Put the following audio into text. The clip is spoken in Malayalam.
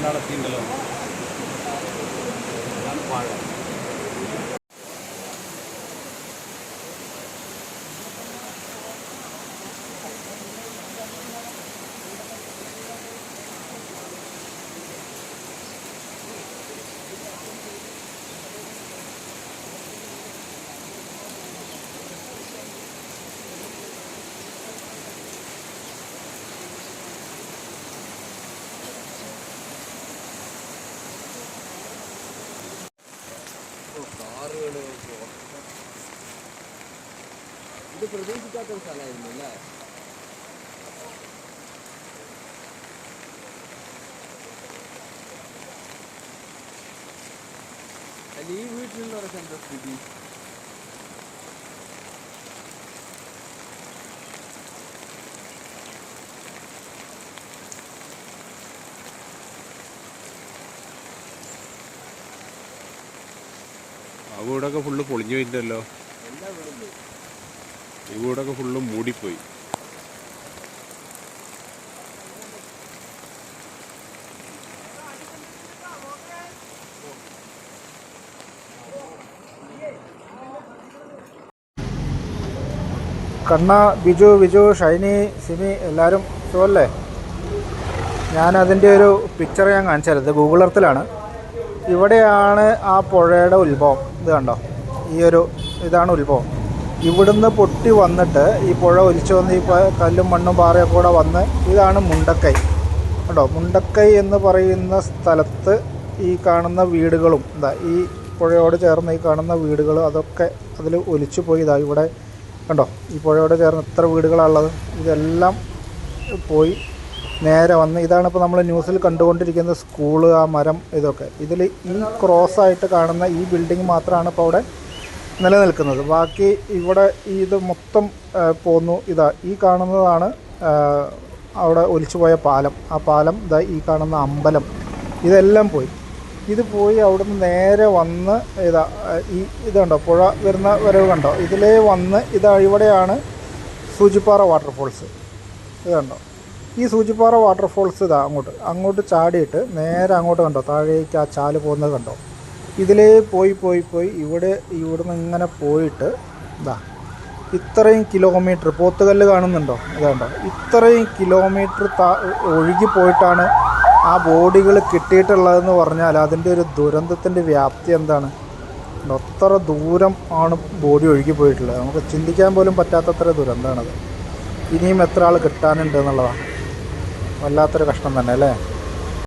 പാലടത്തിണ്ടല്ലോ പാഴ ഇത് പ്രതീക്ഷിക്കാത്തൊരു സ്ഥലമായിരുന്നു അല്ലേ? അല്ല ഈ വീട്ടിലുള്ളവരൊക്കെ എന്താ സ്ഥിതി? ആ വീടൊക്കെ ഫുള്ള് പൊളിഞ്ഞു പോയിട്ടല്ലോ. എല്ലാ വീടും പോയി. ഈ വീടൊക്കെ ഫുള്ള് മൂടിപ്പോയി. കണ്ണ, ബിജു, ഷൈനി, സിമി എല്ലാവരും സുഖമല്ലേ? ഞാനതിൻ്റെ ഒരു പിക്ചർ ഞാൻ കാണിച്ചു തരാം. ഇത് ഗൂഗിൾ എർത്തിലാണ്. ഇവിടെയാണ് ആ പുഴയുടെ ഉത്ഭവം. ഇത് കണ്ടോ, ഇതാണ് ഉത്ഭവം. ഇവിടുന്ന് പൊട്ടി വന്നിട്ട് ഈ പുഴ ഒലിച്ചു വന്ന് ഈ കല്ലും മണ്ണും പാറയൊക്കെ കൂടെ വന്ന് ഇതാണ് മുണ്ടക്കൈ. കണ്ടോ, മുണ്ടക്കൈ എന്ന് പറയുന്ന സ്ഥലത്ത് ഈ കാണുന്ന വീടുകളും ഈ പുഴയോട് ചേർന്ന് ഈ കാണുന്ന വീടുകൾ അതൊക്കെ അതിൽ ഒലിച്ചു പോയി. ഇവിടെ കണ്ടോ, ഈ പുഴയോട് ചേർന്ന് എത്ര വീടുകളാണുള്ളത്. ഇതെല്ലാം പോയി നേരെ വന്ന് ഇതാണിപ്പോൾ നമ്മൾ ന്യൂസിൽ കണ്ടുകൊണ്ടിരിക്കുന്ന സ്കൂള്, ആ മരം, ഇതൊക്കെ. ഇതിൽ ഈ ക്രോസായിട്ട് കാണുന്ന ഈ ബിൽഡിംഗ് മാത്രമാണ് ഇപ്പോൾ അവിടെ നിലനിൽക്കുന്നത്. ബാക്കി ഇവിടെ ഇത് മൊത്തം പോന്നു. ഈ കാണുന്നതാണ് അവിടെ ഒലിച്ചുപോയ പാലം. ആ പാലം, ഈ കാണുന്ന അമ്പലം, ഇതെല്ലാം പോയി. ഇത് പോയി അവിടുന്ന് നേരെ വന്ന് ഇത് കണ്ടോ, പുഴ വരുന്ന വരവ് കണ്ടോ, ഇതിലേ വന്ന് ഇവിടെയാണ് സൂചിപ്പാറ വാട്ടർഫോൾസ്. ഇത് കണ്ടോ, ഈ സൂചിപ്പാറ വാട്ടർഫോൾസ് അങ്ങോട്ട് ചാടിയിട്ട് നേരെ അങ്ങോട്ട് കണ്ടോ, താഴേക്ക് ആ ചാല് പോകുന്നത് കണ്ടോ. ഇതിലേ പോയി ഇവിടുന്ന് ഇങ്ങനെ പോയിട്ട് ഇത്രയും കിലോമീറ്റർ പോത്തുകല്ല് കാണുന്നുണ്ടോ, ഇതുണ്ടോ, ഇത്രയും കിലോമീറ്റർ ഒഴുകി പോയിട്ടാണ് ആ ബോഡികൾ കിട്ടിയിട്ടുള്ളതെന്ന് പറഞ്ഞാൽ അതിൻ്റെ ഒരു ദുരന്തത്തിൻ്റെ വ്യാപ്തി എന്താണ്. അത്ര ദൂരം ആണ് ബോഡി ഒഴുകി പോയിട്ടുള്ളത്. നമുക്ക് ചിന്തിക്കാൻ പോലും പറ്റാത്തത്ര ദുരന്തമാണത്. ഇനിയും എത്ര ആൾ കിട്ടാനുണ്ട് എന്നുള്ളതാണ്. വല്ലാത്തൊരു കഷ്ടം തന്നെ അല്ലേ?